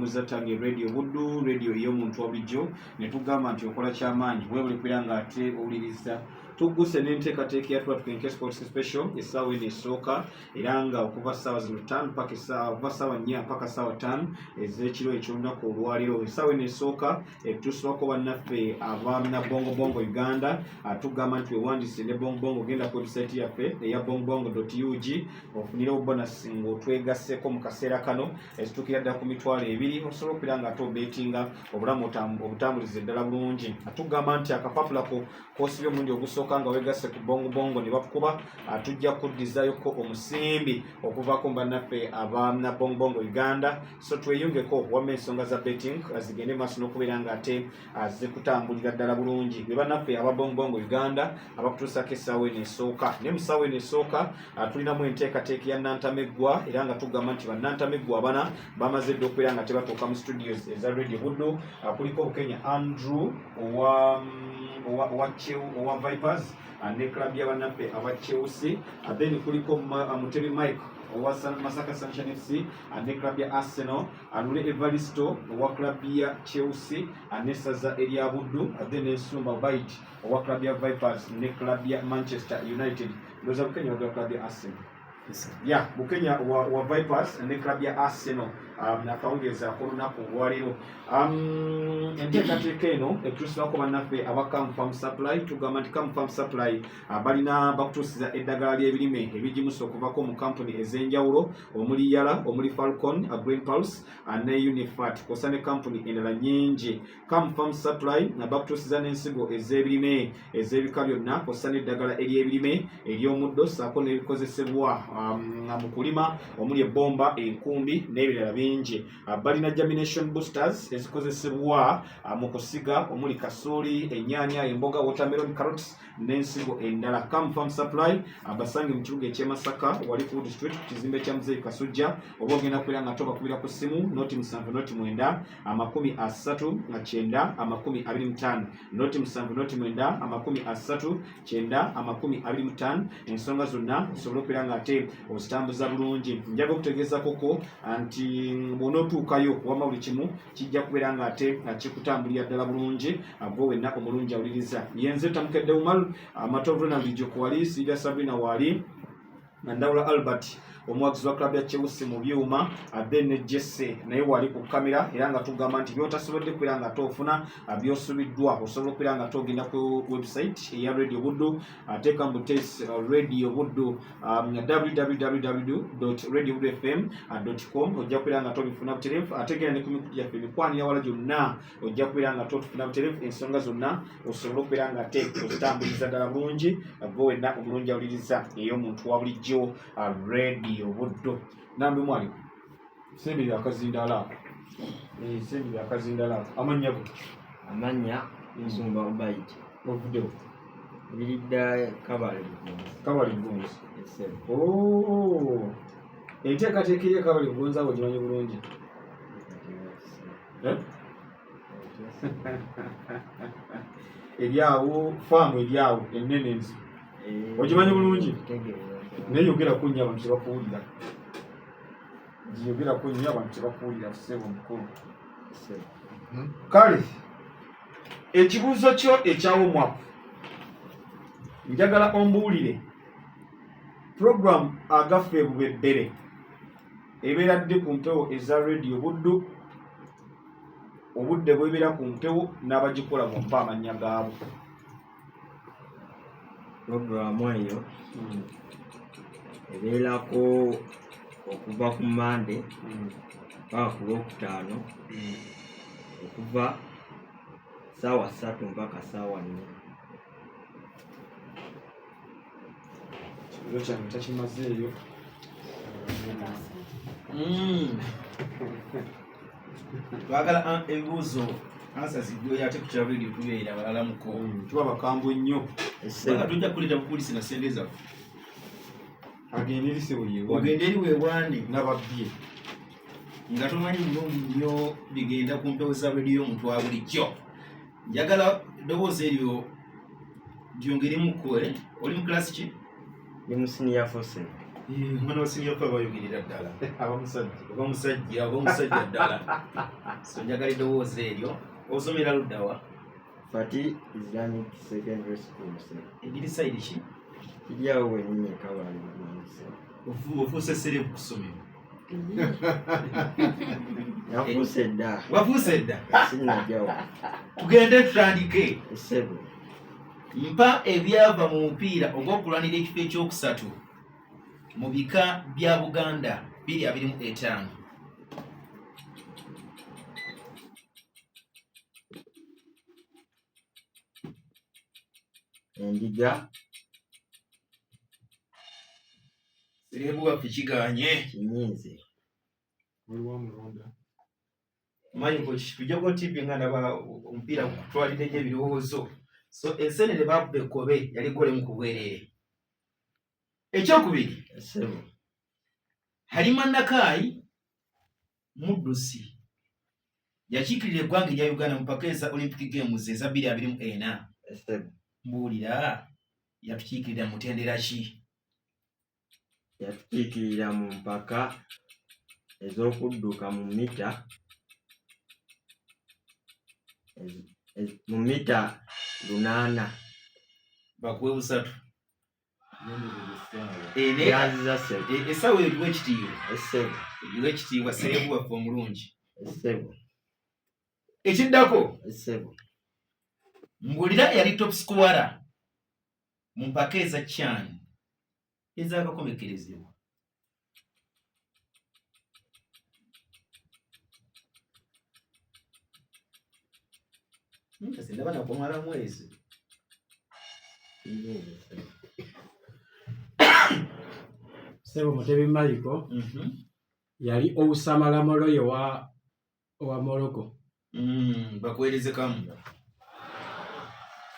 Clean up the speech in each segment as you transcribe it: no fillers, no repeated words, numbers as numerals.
Muzatange radio Buddu, radio y'omuntu wabulijjo ne tugamba nti okola kyamaanyi weebuli kubeera ng'ate owuliriza tugguse n'enteekateeka ya Twenke Sports Special essaawa eno esooka era nga okuva ssaawa 05 paka okuva ssaawa 4 paka ssaawa 5 ez'ekiro eky'olunaku olwaliro. Essaawa eno esooka etutusibako bannaffe abaamina Bongo Uganda tugamba nti wewandiise ne Bongo genda ku website yaffe eya bongbongo.ug ofunirewo bonus ng'otwegasseko mu kaseera kano ezituukira ddala ku mitwalo 2 osobola okubeera nga ate obeetinga obulamu obutambulize ddala bulungi. Tugamba nti akapapula koosibye omulundi ogusooka nga weegasse ku Bongo ne bakukuba tujja kuddizayoko omusimbi okuvaako mu bannaffe abaamina Bongo Uganda, so tweyungeko wamma ensonga za betting zigende maaso n'okubeera nga ate zikutambulira ddala bulungi. Be bannaffe aba Bongo Uganda abakutuusako essaawa eno esooka ne mu ssaawa eno esooka tulinamu enteekateeka ya Nantameggwa era nga tugamba nti bannantameggwa abana bamaze dda okubeera nga tebatuuka mu studios eza Radio Buddu. Kuliko Bukenya Andrew owa Vipers ne club y'abannaffe aba Chelsea, then kuliko Mutebi Mike owa Masaka Sunshine FC ne club ya Arsenal, Alule Evaristo owa club ya Chelsea ne Saza erya Buddu, then Nsumba Bite owa club ya Vipers ne club ya Manchester United. Ndoza Bukenya wa club ya Arsenal. Yeah, Bukenya wa Vipers ne club ya Arsenal nakawungeza olunaku olwaleero. Enteekateeka eno etutusibako bannaffe aba Come Farm Supply. Tugamba nti Come Farm Supply balina bakutuusiza eddagala ly'ebirime ebigimusa okuvako mu kampuni ez'enjawulo omuli Yala, omuli Falcon, Green Pulse ne Unifat kosa ne kampuni endala nnyingi. Come Farm Supply bakutuusiza n'ensigo ez'ebirime ez'ebika byonna kosa n'eddagala ery'ebirime ery'omuddo ssaako n'ebikozesebwa mu kulima omuli ebbomba, enkumbi n'ebirala bingi. Balina germination boosters ezikozesebwa mu kusiga omuli kasooli, ennyaanya, emboga, watermelon, carrots n'ensigo endala. Come Farm Supply basange mu kibuga eky'e Masaka wali ku Wood Street ku kizimbe kya Muzeeyi Kasujja, oba ogenda kubeera nga tobakubira ku ssimu noti 7 noti 9 39 25 noti 7 noti 9 39 ensonga zonna osobola okubeera nga ate ozitambuza bulungi. Njaga okutegeeza koko nti bw'onootuukayo wamma buli kimu kijja kubeera nga ate kikutambulira ddala bulungi gwe wenna omulungi awuliriza. Yenze Tamukedde Umar Matovu na Lijoko wali Sida Sabina wali Ndawula Albert omuwagizi wa klabu ya Chelsea mu byuma, then Jesse naye wali ku kamera era nga tugamba nti by'otasobodde kubeera nga toofuna by'osubiddwa osobola okubeera nga togenda ku website eya Radio Buddu teeka mu test Radio Buddu www.radiobuddufm.com ojja kubeera nga tobifuna butereevu ate genda ne ku mikutu gyaffe emikwanira wala gyonna ojja kubeera nga totufuna butereevu ensonga zonna osobola okubeera nga te ozitambuliza ddala bulungi gwe wenna omulungi awuliriza ey'omuntu wa bulijjo Radio Buddu. Nambe mwali sembera akazindala sembera akazindala amanya go amanya Nsumba Bite ovudde bilidda kabali gonzi. Yes. Enteekateeka ya kabali gonzi abo gimanyi bulungi eryawo faamu eryawo ennene ensi ogimanyi bulungi naye yogera ku nnyo abantu tebakuwulira giyogera ku nnyo abantu tebakuwulira ssebo mukulu. Kale ekibuuzo kyo ekyawomwaku njagala ombuulire program agaffe bubebbere ebeera dde ku mpewo eza Radio Buddu obudde bwebeera ku mpewo n'abagikola mumpa amannya gaabo. Programu eyo ebeerako okuva ku Mande paka ku Lwokutaano okuva ssaawa 3 mpaka ssaawa 4. Ekiro kyange takimazeeyo. Twagala ebibuuzo ansa zidyoyo ate ku kya radio tubeera balalamuko tuba bakambwe nnyo nga tujja kuleeta bukulisi na sente zaffe agenda eri sebo yeewa ogenda eri weewande n'ababbye nga tomanyi bulungi nnyo bigenda ku mpewo za radio omuntu wa bulijjo. Njagala eddoboozi eryo lyongeremuko oli mu kilasi ki? Ndi mu senior force. Omwana wasinga kuba bayogerera ddala. Abamusajja ddala. So njagala eddoboozi eryo. Osomera ludda wa? Fati Islamic Secondary School. Edirisa eriki? Iriawo wennyini ekabali. Ofuuse serebu kusomera. Yafuuse dda. Wafuuse dda? Sinnajjawo. Tugende tutandike. Essebo. Mpa ebyava mu mupiira ogw'okulwanira ekifo ekyokusatu mu bika bya Buganda 2025. Endiga. Serebu waffe kiganye. Kinyinze. Mayingo tujjago TV nga ndaba omupiira kutwalira ebirowoozo. So ensenene baakuba ekkobe yali golemu ku bwereere. Ekyokubiri, Essebo. Halima Nakai muddusi yakiikirira eggwanga erya Uganda mu mpaka eza Olympic Games eza 2024. Essebo. Mbuulira yatukiikirira mu mutendera ki? Yatukiikirira mu mpaka ez'okudduka mu mita mu mita 800. Bakuwe busatu. Yanziza ssebo. Essaawa eriwo ekitiibwa. Essebo. Eriwo ekitiibwa Serebu waffe omulungi. Essebo. Ekiddako, Essebo. Mbuulira yali top scorer mu mpaka eza CHAN ez'akakomekerezebwa. Kasi ndaba nakumala mwezi. Sebo Mutebi Michael yali Ousamala Moloyo wa Morocco. Bakuweereze kamu.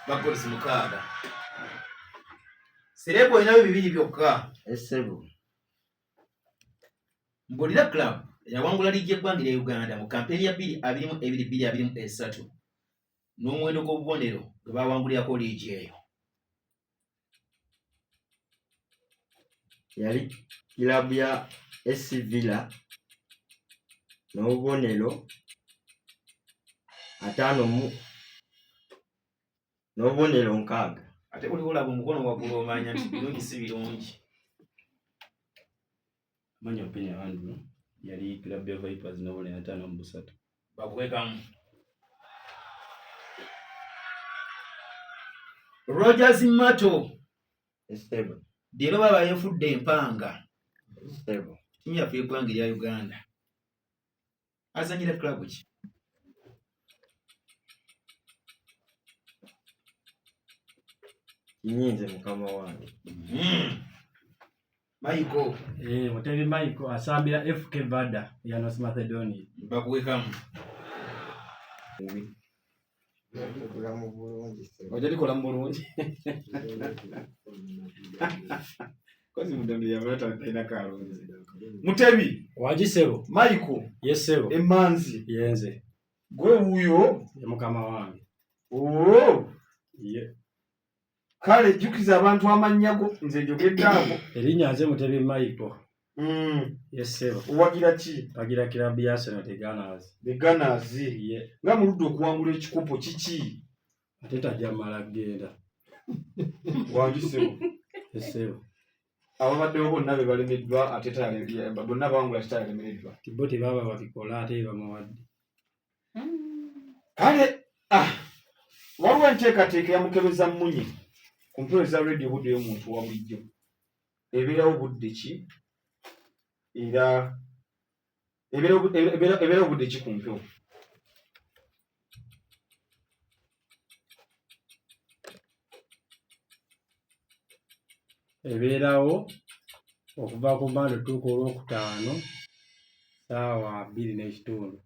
Bakolesi mukaaga. Serebu olinayo 2 byokka. Essebo. Mbuulira club yawangula liigi y'eggwanga erya Uganda mu kampeni ya 2022-2023 n'omuwendo gw'obubonero gwe baawangulirako liigi eyo. Yali kilabu ya SC Villa n'obubonero 5 n'obubonero 6. Ate buli olaba omukono waggulu omanya nti birungi si birungi. Manya openya Andrew yali club ya Vipers n'obubonero 5 mu busatu. Bakuwekamu. Rogers Mato. Essebo. Leero baba yefudde empanga. Essebo. Timu yaffe y'eggwanga erya Uganda. Azanyira club ki? Kinyinze mukama wange. Michael. Mutebi Michael asambira FK Vada ya North Macedonia. Bakuwekamu. Ojali kola mulungi. Kozi mutebi yabata ina kalonzi. Mutebi Wagisebo. Michael. Yesebo. Emanzi. Yenze. Gwe wuyo ya mukama wange. Ye. Kale jukiza abantu amanyago nze njogedde abo. Erinnya nze Mutebi Michael. Yesebo. Wagira ki? Bagira club ya Arsenal the Gunners. The Gunners. Ye. Nga muludde okuwangula ekikopo kiki? Ate tajja mala genda. Wagisebo. Yesebo. Ababaddewo bonna be balemeddwa ate bonna bawangula kitalemeddwa. Kiboti baba bakikola ate bamuwadde. Kale waliwo enteekateeka yamukebeza Mmunye ku mpero za radio budde y'omuntu wa bulijjo. Ebeerawo budde ki? Era ebeerawo budde ki ku mpero? Ebeerawo okuva ku Mande tuuka Olwokutaano ssaawa 2:30.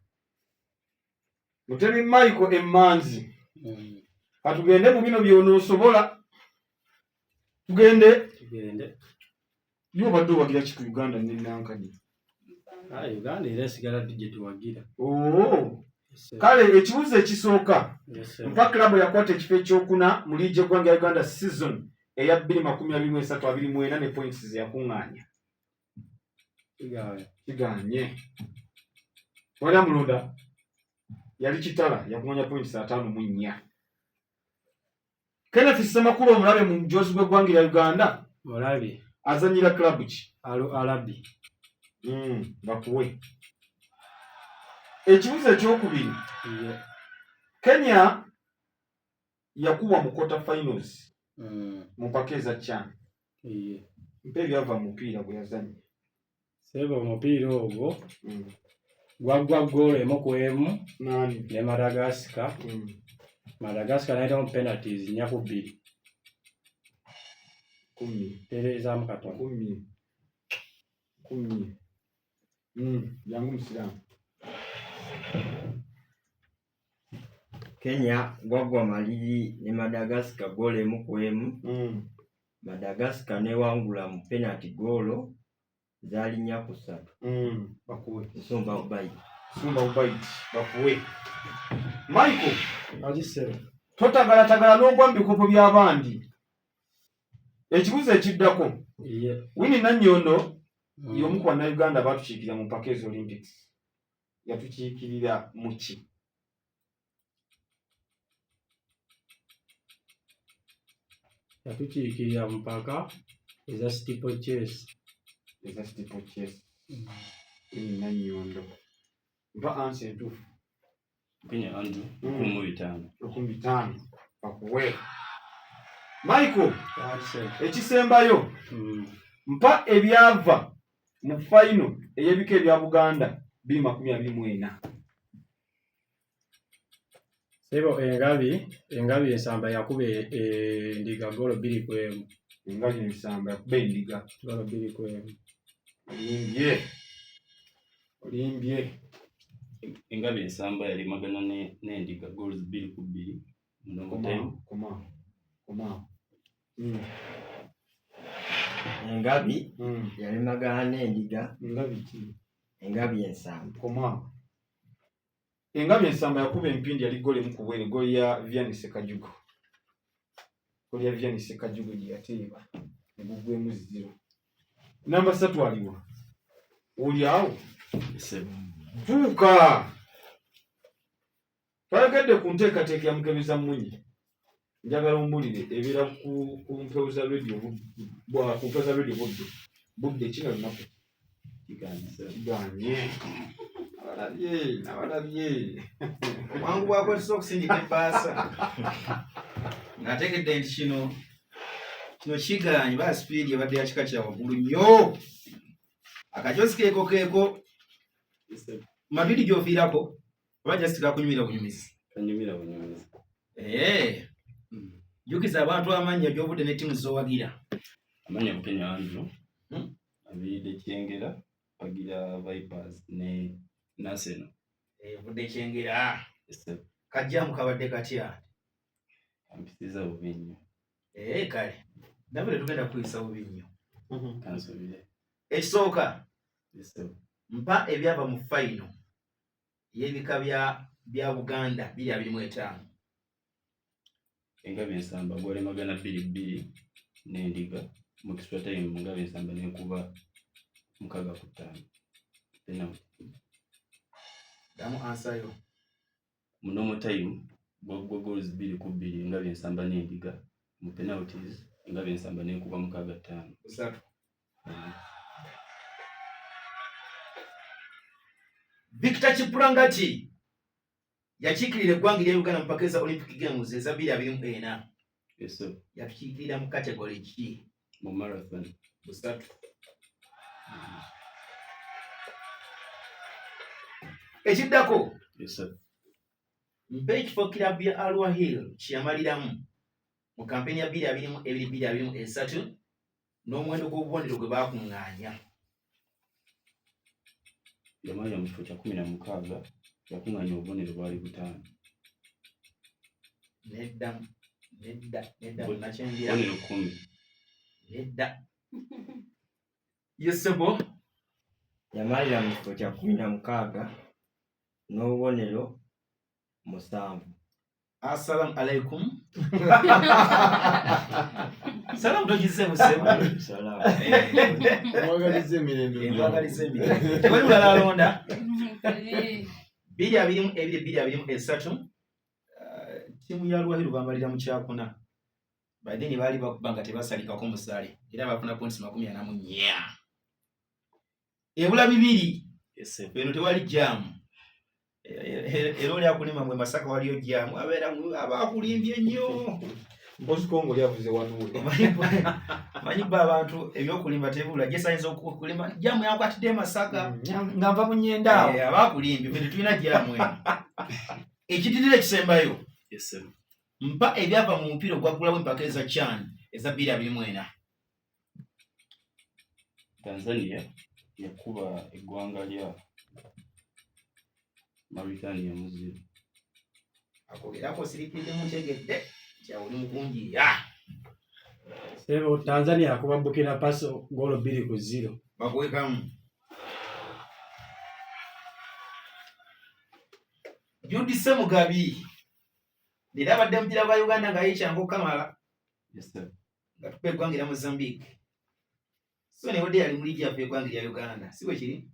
Mutebi Michael Emanzi. Katugende mu bino by'onoosobola. Tugende. Yo badde wagira ki ku Uganda ne Nankani? Uganda era esigala gye tuwagira. Kale ekibuuzo ekisooka. Mpa klabu yakwata ekifo ekyokuna mu liigi y'eggwanga ya Uganda season eya 2023-2024 ne points ze yakuŋŋaanya. Kiganye. Wali amulonda. Yali kitala yakumanya points 54. Kenneth Ssemakulu omulabe mu mujozi gw'eggwanga lya Uganda. Mulabi. Azanyira club ki? Arabi. Bakuwe. Ekibuzo ekyokubiri. Yeah. Kenya yakuba mu quarter finals. Mu pakeza CHAN. Yeah. Mpe byava mupiira bwe yazanye. Sebo mupiira ogwo. Gwagwa goal emu ku emu. Nani? Ne Madagascar. Madagascar naita mu penalties 4-2. 10. Tereza mu katono. 10. Yangu Musiramu. Kenya gwagwa maliri ne Madagascar goal emu ku emu. Madagascar ne wangula mu penalty goal zali 4-3. Bakuwe. Sumba Ubayi. Bakuwe. Michael. Ajisero. Totagala n'ogwa mu bikopo by'abandi. Ekibuzo ekiddako. Yeah. Winnie Nanyondo y'omu ku Bannayuganda baatukiikirira mu Packers Olympics. Yatukiikirira mu ki? Yatukiikirira mpaka eza steeple chase. Winnie Nanyondo. Mpa answer entuufu. Kenya Andrew 15. Bakuwe. Michael. Ajisero. Ekisembayo. Mpa ebyava mu final ey'ebika ebya Buganda 2024. Sebo engabi ensamba yakuba Ndiga goal 2 ku emu. Engabi ensamba yakuba Endiga goal 2 ku emu. Olimbye. Engabi ensamba yali magana n'Endiga goals 2-2 mu time. Koma. Engabi yali magana n'Endiga. Engabi ki? Engabi ensamba. Koma. Engabi ensamba yakuba empindi yali gole mu kubwere gole ya Vianney Sekajugo. Gole ya Vianney Sekajugo gye yateeba. Negugwemu 0. Namba 3 aliwa. Oli awo? Tuuka. Twagedde ku nteekateeka ya Mukebeza Munyi. Njagala ombulire ebeera ku Mpewuza Radio budde kino lunaku. Kiganye. Abalabye. Wangu bwakwetesa okusindika epaasa. Ng'ategedde nti kino kiganye ba speed ebadde ya kika kya waggulu nnyo. Akajosi keeko. Mabidi gy'ofiirako oba just kakunyumira bunyumizi? Kanyumira bunyumizi. Jukiza abantu amannya gy'obudde ne ttiimu z'owagira. Amanya Kenya Andrew. Abiridde Kyengera, Wagira Vipers ne National. Budde Kyengera. Kajjamu kabadde katya? Ampisiza bubi nnyo. Kale. Nabwe tugenda kuyisa bubi nnyo. Kansubire. Ekisooka. Mpa ebyava mu final y'ebika bya Buganda 2025. Engabi ensamba gwali magana 2-2 n'Endiga. Mu kiswa time Engabi ensamba n'ekuba 6-5. Penalty. Damu ansayo. Mu normal time gwagwa goals 2-2 Engabi ensamba n'Endiga. Mu penalties Engabi ensamba n'ekuba 6-5. Usatu. Victor Kipurangati yakiikirira eggwanga lya Uganda mu Pakeza Olympic Games eza 2024. Yes sir. Yakiikirira mu category ki? Mu marathon. Busatu. Ekiddako. Yes sir. Mpe ekifo kilabu ya Al Hill kyamaliramu mu kampeni ya 2022-2023 n'omuwendo gw'obubonero gwe baakuŋŋaanya. Yamanya mu kifo kya 16 yakuŋŋaanya obubonero bwali 5. Nedda nakyendira. Obubonero 10. Nedda. Yesebo. Yamalira mu kifo kya 16 n'obubonero 7. Assalamu alaikum. Salamu togize musema. Salamu. Mwagalize emirembe. Mwagalize emirembe. Tewali mulala alonda. 2-2-3 timu ya Lwahiru bambalira mu kyakuna. Badeni bali bakuba nga tebasalikako musale era bafuna points 44. Ebula bibiri. Beno tewali jam. Ero lya kulima mwe Masaka waliyo jam. Abeera abakulimbye nnyo. Mpozi Kongo lyavuze wanuule. Manyiba abantu ebyokulima tebula gesayinza okukulima jamu yakwatidde Masaka nga nva mu Nyenda. Abakulimbye bwe tulina jamu eno. Ekititire kisembayo. Mpa ebyava mu mpira gwagulawo empaka eza CHAN eza 2024. Tanzania yakuba eggwanga lya Mauritania muziro. Akogerako sirikidde mutegedde kyawuli mukungi Sebo Tanzania yakuba Burkina Faso golo 2-0. bakwekamu. Judise Mugabi Nira badde mupira gwa Uganda nga yichango Kamala. Yes sir. Nga tupe gwangira Mozambique. So ne ode ali muligi ape gwangira Uganda. Siwe kiri?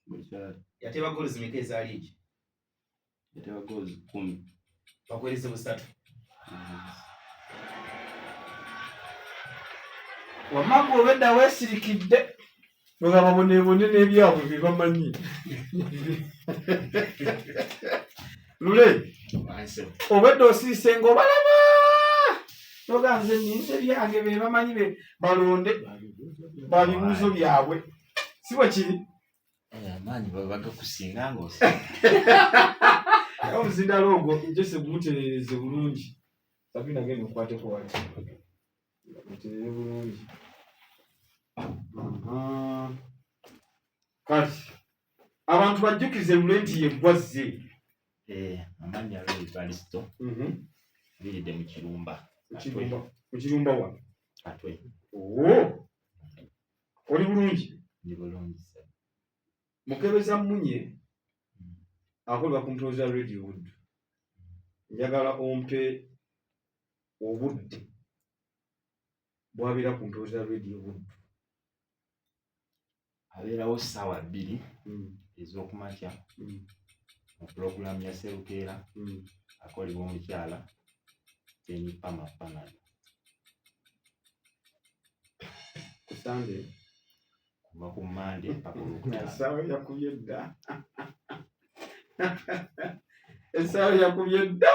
Mwichara. Yateba goals zimekeza aliji. Yatewa goals 10. Bakweleze busatu. Wamagu obedda weesirikidde. Nga babonebone n'ebyabwe bye bamanyi. Lule. Obedda osiise ng'obalaba. Toganze nninze byange be bamanyi be balonde babibuuzo byabwe. Si bwe kiri? Amaanyi babaga kusinga ng'osi. Omuzindaalo ogwo njese gumutereereze bulungi. Sabina genda okukwateko waki. Mutereere bulungi. Kati abantu bajjukize Lule nti yeggwazze. Amaanyi alwe Balisto. Biridde mu Kirumba. Mu Kirumba wa? Atwe. Oli bulungi? Ndi bulungi. Mukebeza Munye akolera ku Mpooza Radio Wood. Njagala ompe obudde bwabeera ku Mpooza Radio Wood. Abeerawo ssaawa 2 ez'okumakya mu pulogulaamu ya Serukeera akolebwa omukyala Pama Panado. Ku Sunday kuva ku Monday paka Olwokutaano. Essaawa yakubye dda. Essaawa yakubye dda.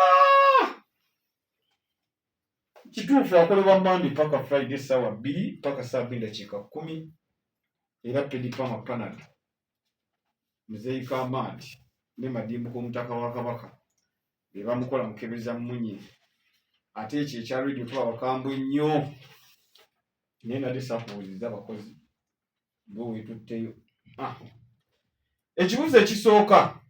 Kituufu akolebwa Monday paka Friday essaawa 2 paka saa 2:10 era Pama Panado. Muzeeyi Kamaati ne Madimbu k'omutaka wa Kabaka be bamukola Mukebeza Munye. Ate ekyo ekya radio tuba bakambwe nnyo. Naye nadde saakubuuliriza abakozi bo weetutteyo. Ekibuuzo ekisooka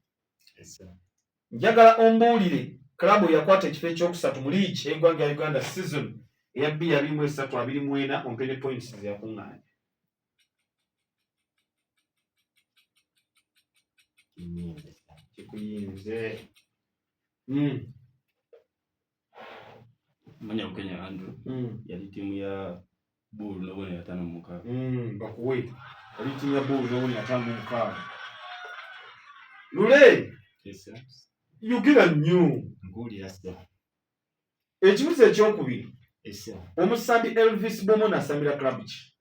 njagala ombuulire klabu yakwata ekifo ekyokusatu mu liigi y'eggwanga ya Uganda season eya 2023-24 ompe ne points ze yakuŋŋaanya. Kikuyinze. Manya Bukenya Andrew. Yali timu ya Bull n'obona ya 5-6. Bakuwe. Yali timu ya Bull n'obona ya 5-6. Lule. Yes sir. Yugira nnyo. Mbuulira ssebo. Ekibuuzo ekyokubiri. Essebo. Omusambi Elvis Bomo n'asambira klabu ki?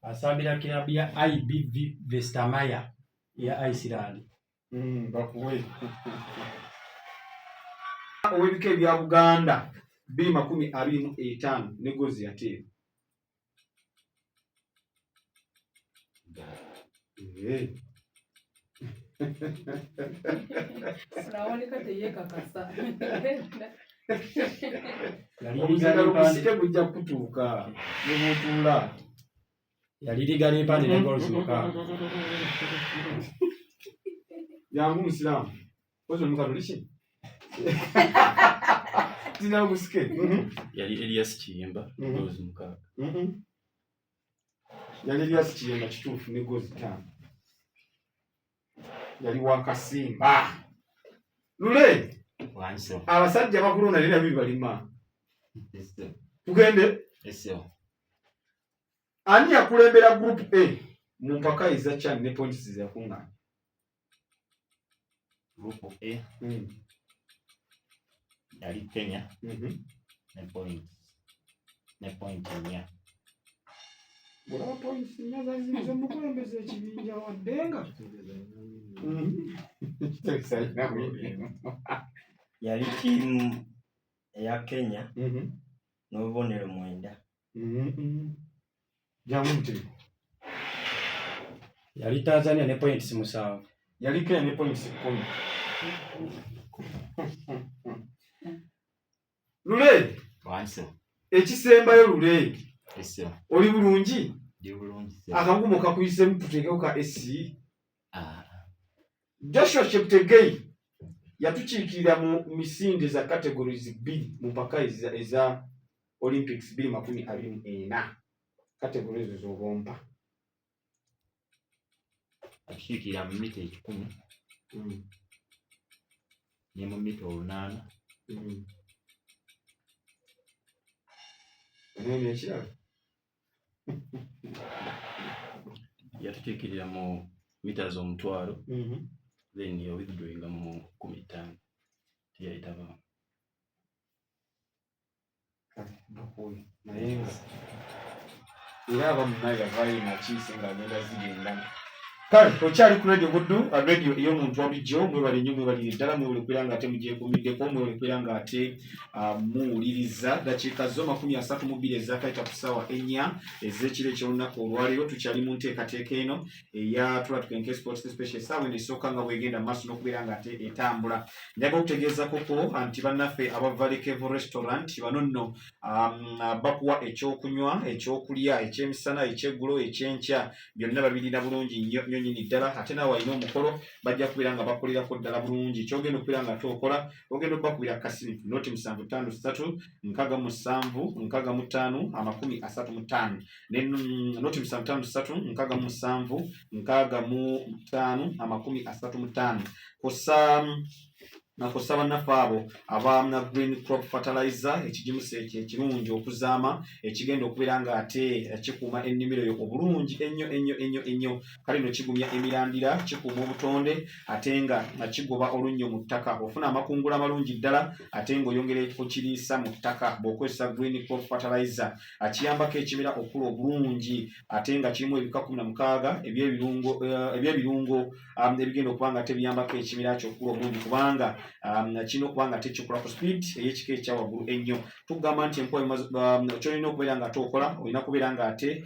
Asambira kilabu ya IBV Vestamaya ya Iceland. Bakuwe. Ow'ebika ebya Buganda 2025 ne gozi yateeba. Obuzira bujja kutuuka ne butuula. Yali ligana empande ne goals mukaaga. Yangu Musiraamu. Kozo mukatoliki? Tina gusike. Yali Elias Kiyimba goals 6. yali Elias Kiyenda kituufu ne gozi 5 yali wa Kasimba Lule Wanso. abasajja bakulona lera bibi balima Eso. tugende Eso. ani yakulembera group A mu mpaka eza chan ne points za kunga Group A. Yali Kenya. Ne point nya. Bora points nyaza zizo mukulembeza ekibinja wadenga Yali tiimu eya Kenya n'obubonero 9. Jamunti Yali Tanzania ne points 7. yali Kenya ne points 10. Lule Wanso. Ekisembayo Lule Eso. oli bulungi Ndi bulungi. akagumo kakuyisemu tuteekeko ka SC. Joshua Cheptegei yatukiikirira mu misinde za categories 2 mu mpaka eza Olympics 2024 categories z'obompa. Atukiikirira mu mita 10 ne mu mita 8. Ekirala yatukiikirira mu mita z'omutwalo then yo withdrawing mu 15 tiyayitaba naye era abamunaye yavaayo nakiise ng'agenda zigenda. Kale okyali ku radio Buddu, radio ey'omuntu wabulijjo. Mwebale nnyo, mwebalire ddala, mwebale kwera ng'ate mugyekuumiddeko, mwebale kwera ng'ate muwuliriza dakiika zo 32 ezakayita ku ssaawa 4 ez'ekiro eky'olunaku olwaleero. Tukyali mu nteekateeka eno eya Tukenke Sports Special essaawa eno esooka nga bwegenda mu maaso n'okubeera ng'ate etambula. Njaga okutegeezakoko nti bannaffe aba Valley Cave Restaurant bano nno bakuwa ekyokunywa, ekyokulya, ekyemisana, ekyeggulo, ekyenkya, byonna babirina bulungi nnyo nyini ddala. Ate naawe alina omukolo bajja kubeera nga bakolerako ddala bulungi. Kyogenda okubeera nga tookola ogenda obbakubira kasiri noti 753 657 65 35 ne noti 753 657 65 35 kosa nakusaba nafabo aba Green Crop Fertilizer ekijimusa ekirungi okuzaama ekigenda okubeera nga ate kikuuma ennimiro yo obulungi ennyo kale no kigumya emirandira, kikuuma obutonde ate nga kigoba olunnyo mu ttaka, ofuna amakungula amalungi ddala ate ng'oyongera okukiriisa mu ttaka bw'okozesa Green Crop Fertilizer. Akiyambako ekibira okula obulungi ate nga kirimu ebika 16 ebyebirungo ebigenda okuba nga tebiyambako ekibira kyo okula obulungi kubanga kino kubanga tekikola ku speed ey'ekika ekya waggulu ennyo. Tugamba nti kyolina okubeera nga tookola olina kubeera nga ate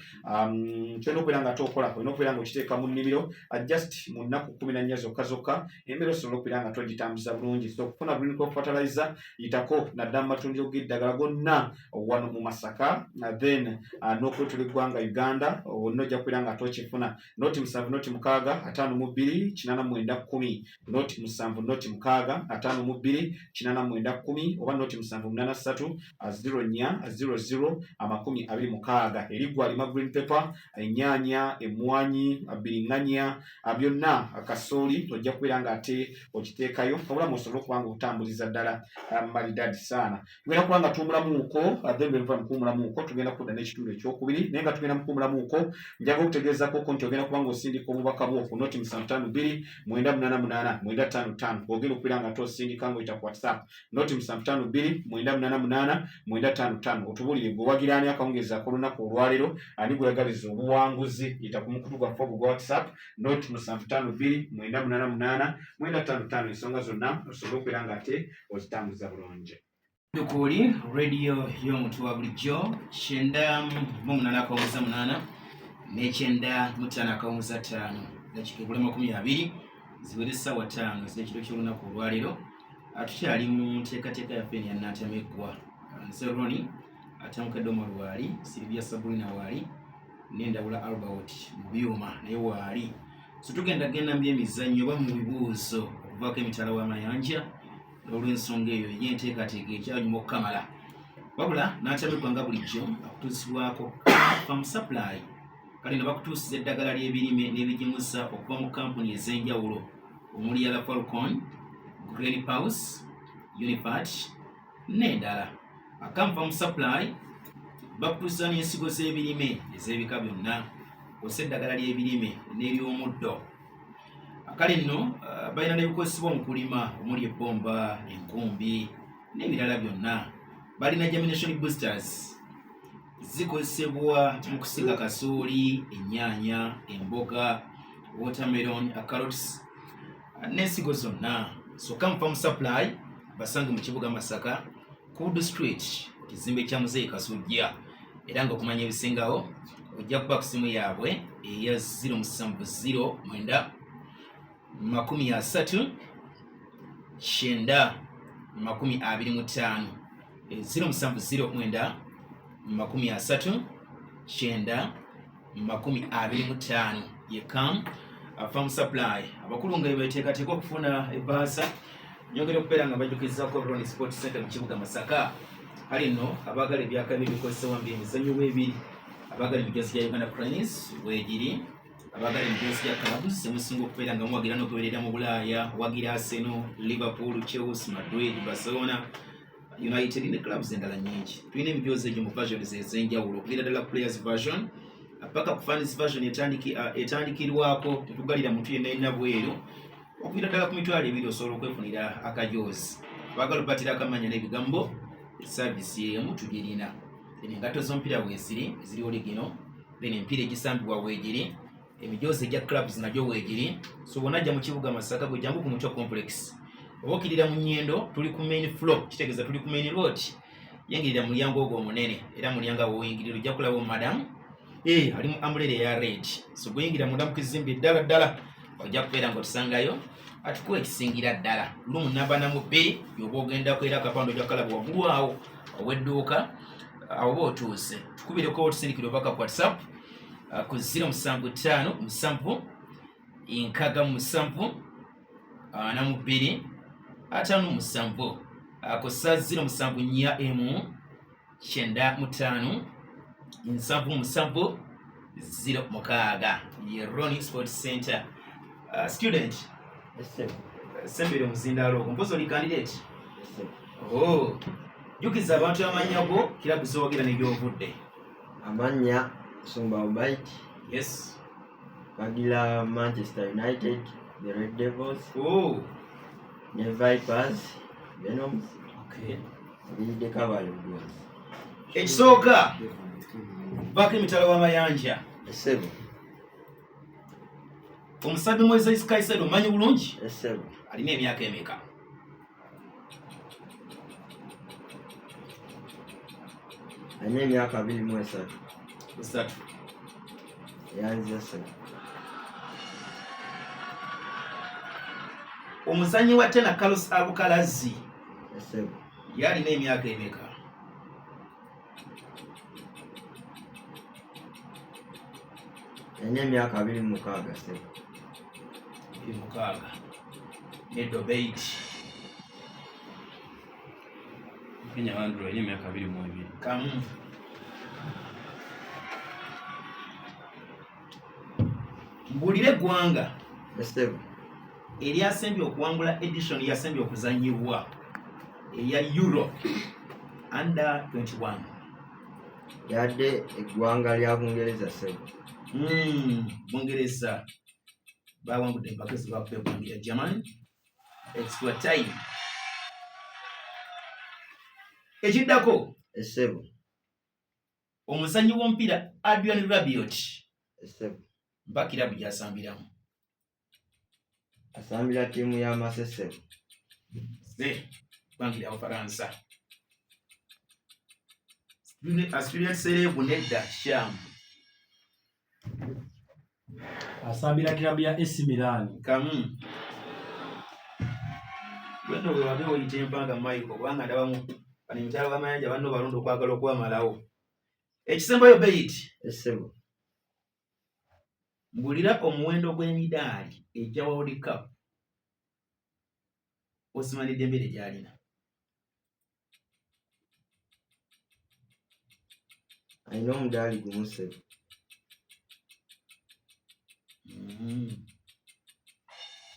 kyolina okubeera nga tookola olina okubeera nga okiteeka mu nnimiro just mu nnaku 14 zokka emmere osobola okubeera nga togitambuza bulungi. So okufuna Green Crop Fertilizer yitako naddala mu matundiro g'eddagala gonna wano mu Masaka then n'okwetula eggwanga Uganda wonna ojja kubeera nga tokifuna. Noti 7 noti 6 52 89 10 noti 7 noti 6 52 89 10 oba noti 783 04 00 26 erigwa alima green pepper, ennyaanya, emmwanyi, bbiriŋŋanya byonna akasooli ojja kubeera nga ate okiteekayo obulamu osobole okuba nga obutambuliza ddala malidaadi saana. Tugenda kuba nga tuwumulamuuko then bwe luva mu kuwumulamuuko tugenda kudda n'ekitundu ekyokubiri naye nga tugenda mu kuwumulamuuko njaga okutegeezako nti ogenda kuba nga osindika obubaka bwo ku noti 752 988 955 ogenda okubeera nga tosindika ng'oyita ku WhatsApp noti 752 988 955 otubuulire gw'owagiraani akawungeezi ak'olunaku olwaleero ani gweyagaliza obuwanguzi yita ku mukutu gwaffe ogwo gwa WhatsApp noti 752 988 955 ensonga zonna osobole okubeera nga ate ozitambuza bulungi. Dukuli radio y'omuntu wa bulijjo 98.8 ne 95.5 dakika 20 ziwere essaawa 5 ez'ekiro ky'olunaku olwaleero. Tukyali mu nteekateeka yaffe ya Nnantameggwa Nseroni atamukadde Omar waali, Silvia Sabrina waali n'Endawula Albert mu byuma naye waali. So tugenda by'emizannyo oba mu bibuuzo okuvaako emitala w'amayanja olw'ensonga eyo y'enteekateeka ekyanyuma okukamala. Wabula Nnantameggwa nga bulijjo akutuusibwako Farm Supply kale ne bakutuusiza eddagala ly'ebirime n'ebigimusa okuva mu kampuni ez'enjawulo omuli yala Falcon, Green Pulse, Unipat n'endala. Akamuva mu supply bakutuusiza n'ensigo z'ebirime ez'ebika byonna osa eddagala ly'ebirime n'ebyomuddo. Kale nno balina n'ebikozesebwa mu kulima omuli ebbomba, enkumbi n'ebirala byonna. Balina germination boosters zikozesebwa mu kusiga kasooli, ennyaanya, emboga, watermelon, carrots n'ensigo zonna. So Kamuva mu supply basange mu kibuga Masaka, Kudu Street, ekizimbe kya Muzeeyi Kasujja. Era ng'okumanya ebisingawo ojja kuba ku simu yaabwe eya 070 9 30 9 25 070 9 30 9 25 ye Kam Farm Supply. Abakulu nga beteekateeka okufuna ebbaasa nyongera okubeera nga bajjukiza ko Ronnie Sport Center mu kibuga Masaka. Kale nno abaagala ebyaka ebikozesebwa mu emizannyo weebiri, abaagala emijozi gya Uganda Cranes weegiri, abaagala emijozi gya clubs emusinga okubeera nga muwagira n'okubeerera mu Bulaaya, wagira Arsenal, Liverpool, Chelsea, Madrid, Barcelona, United ne clubs endala nnyingi. Tulina emijozi egyo mu versions ez'enjawulo okuviira ddala players version paka ku fans version etandikirwako tetugalira muntu yenna yenna bweru okuviira ddala ku mitwalo 2 osobola okwefunira akajoozi. Abaagala okubatira akamanya n'ebigambo service yemu tugirina. Engato z'omupiira weeziri eziri oligino, empiira egisambibwa weegiri, emijoozi egya clubs nagyo weegiri. So bw'onajja mu kibuga Masaka gwe jangu ku Muto Complex. Oba okirira mu Nnyendo tuli ku main floor, kitegeeza tuli ku main road. Yingirira mulyango ogwo omunene era mulyango woyingirira ojja kulaba madam ali mu umbrella ya red. So bw'oyingira munda mu kizimbe ddala ojja kubeera ng'otusangayo atukuwa ekisingira ddala lumu namba namu 2 yoba ogendako era akapande ojja kalaba waggulu awo ow'edduuka awo oba otuuse. Tukubireko otusindikira obaka ku WhatsApp ku 075 7 7 42 57 ku 074 95 77 06 ye Ronnie Sports Center. Student sembere muzindaalo mpozi oli candidate. Jukiza abantu amannya go kilabu zowagira n'ebyovudde. Amanya Sumba Ubaiti. Yes. Bagila Manchester United, the Red Devils. The Vipers, Venoms. Okay. The Cavalry. Ekisooka baka emitalo w'amayanja. Esebo. Omusabbi Moises Caicedo omanyi bulungi? Esebo. Alina emyaka emeka? Alina emyaka 23. 3. Yanziza sebo. Omuzannyi wa tena Carlos Alcaraz Esebo. yalina emyaka emeka? Alina emyaka 26 sebo. 26. Nedo Beit. Kenya Andrew alina emyaka 22. Kamu. Mbulire eggwanga Esebo. eryasembye okuwangula edition yasembye okuzanyibwa eya Euro under 21. Yadde eggwanga lya Bungereza sebo. Bungereza bawangudde empaka ezibakube eggwanga ya Germany extra time. Ekiddako Esebo. omuzannyi w'omupiira Adrian Rabiot Esebo. mpa kirabu gy'asambiramu. Asambira ttiimu ya Masese. Bangira Abafaransa. Aspirant Serebu nedda Sham. Asambira kirabu ya AC Milan. Kamu. Bwendo bwe wabe oyita empanga Michael kubanga ndabamu bano emitalo b'amayanja banno balonda okwagala okwamalawo. Ekisembayo Beit. Esebo. Mbulira omuwendo gw'emidaali egya World Cup. Osimani Dembele gy'alina. Alina omudaali gumu sebo.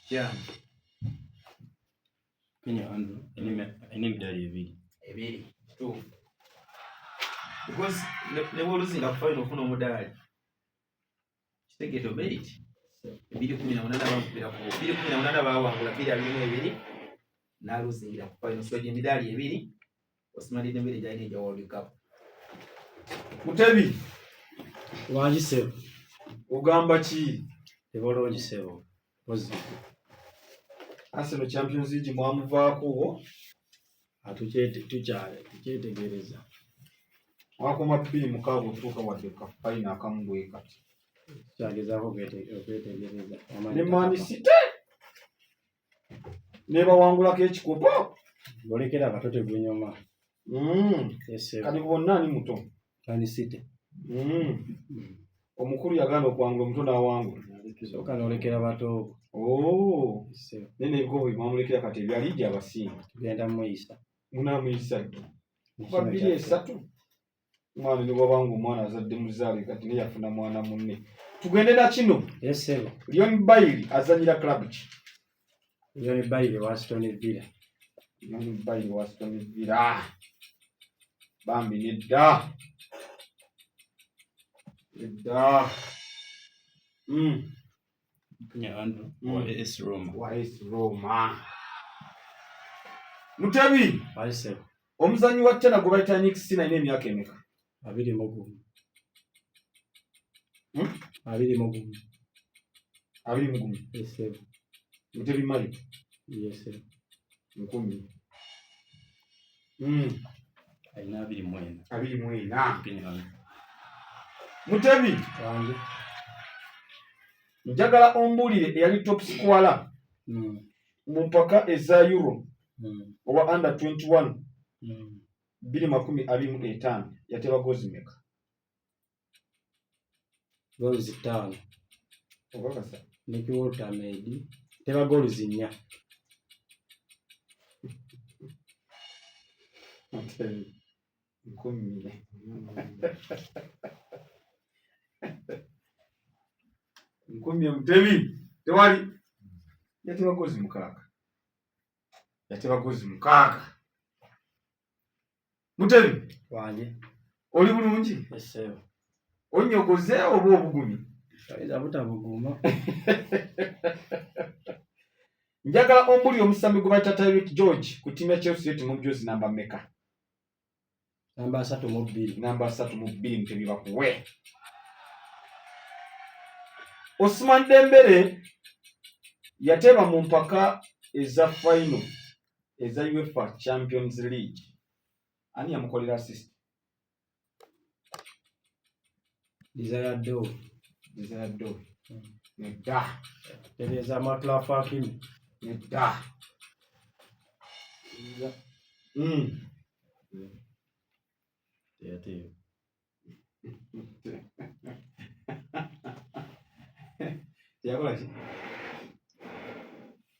Kya Kenya Andrew alina emidali ebiri. True. Because ne boluzinga ku final ofuna omudaali. Kitegeto bait. 218 bamupira ku 218 bawangula 222 n'aluzingira ku final. So emidali ebiri. Osman Dembele jali nja World Cup. Mutebi Wanjisebo. ogamba ki? Ebolonjisebo. Ozi. Arsenal Champions League mwamuvaako Tukyetegereza. wakoma 2-6 okutuuka wadde ka final akamu bwe kati. Kyagezaako okwetegereza. Ne Man City ne bawangulako ekikopo. Golekera abatote gwenyoma. Esebo. Kati bonna ani muto? Man City. Omukulu yaganda okwangula omuto n'awangula. Soka nolekera bato. Esebo. Nene ebikopo bimwamulekera kati ebyalidde abasinga. Tugenda muyisa. Munaamuyisa ddi? Kuba 2-3. Mwana ne bwabanga omwana azadde muzaale kati ne yafuna mwana munne. Tugende na kino. Esebo. Leon Bailey azanyira club ki? Leon Bailey wa Aston Villa. Leon Bailey wa Aston Villa. Bambi nedda. Nedda. Kenya Andrew wa AS Roma. Wa AS Roma. Mutebi. Esebo. Omuzanyi wa tena gwe bayita Nick Sina ine emyaka emeka? 21. 21. Esebo. Mutebi mali. Esebo. 10. Alina 24. 24. Kenya Andrew. Mutebi. Wange. Njagala ombulire eyali top scorer mu mpaka eza Euro owa under 21 225 yateba gozi meka? Goals 5. Obakasa. Nicky Walter made. Teba goals 4. Mutebi. 10. Nkumye Mutebi tewali yateba gozi 6. Yateba gozi 6. Mutebi Wange. oli bulungi? Esebo. Onyogoze oba obugumi? Kaiza butabuguma. Njagala ombuli omusambi gwe bayita Tyreek George ku ttiimu ya Chelsea yeti mu jozi namba meka? Namba 3 Namba 3 Mutebi bakuwe. Osman Dembele yateba mu mpaka eza final eza UEFA Champions League. Ani yamukolera assist? Desire Do. Nedda. Tereza Maklafa Hakim. Nedda. Teyateba. Yakola ki?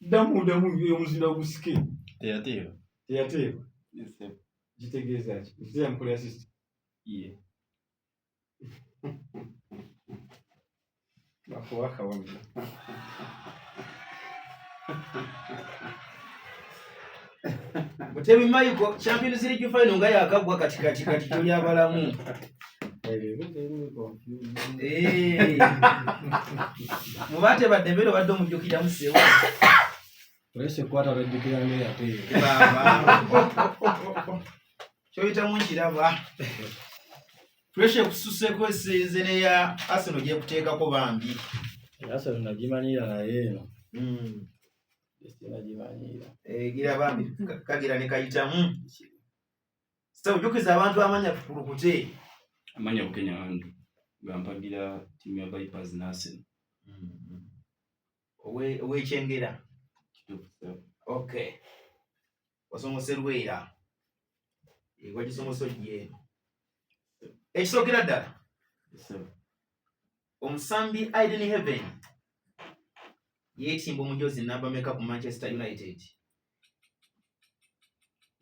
Damu y'omuzina ogusike. Teyateba. Teyateeba. Esebo. Gitegeeza ki? Nti yamukolera assist. Ye. Bakuwa akawamira. Mutebi Michael Champions League final nga yakagwa katikati tuli abalamu. Mubate badembero badde omujjukira musewa. Tulese kwata rejikira ne yate. Baba. Choita munchiraba. Pressure kususeko esenzene ya Arsenal je kuteekako bambi. Arsenal najimanyira na yeno. Najimanyira. Gira bambi kagira ne kayitamu. Sasa ujukiza abantu amanya kukurukute. Amanya ku Kenya Andrew. Gampagira timu ya Vipers na Arsenal. Owe chengera. Okay. Wasomoserwera. Wajisomoso je. Ekisokera ddala. Omusambi Aiden Heaven yeetimba omujozi namba meka ku Manchester United.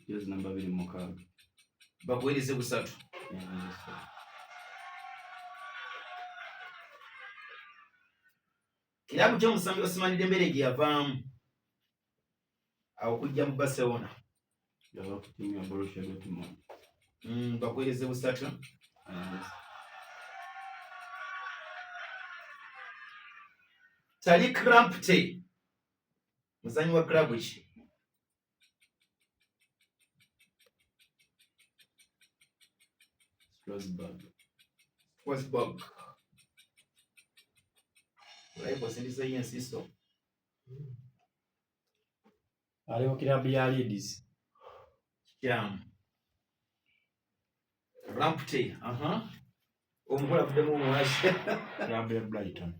Jozi namba 26. Bakuwerize busatu. Kilabu ky'omusambi Ousmane Dembele gye yavaamu awo kujja mu Barcelona yava ku tiimu ya Borussia Dortmund. Bakuweereze busatu. Tariq Lamptey muzanyi wa kilabu ki? Strasbourg. Olaipo sindizo yensiso. Ali mu kilabu ya Leeds. Jam. Lamptey, omukola avudemu mwashi. Kilabu ya Brighton.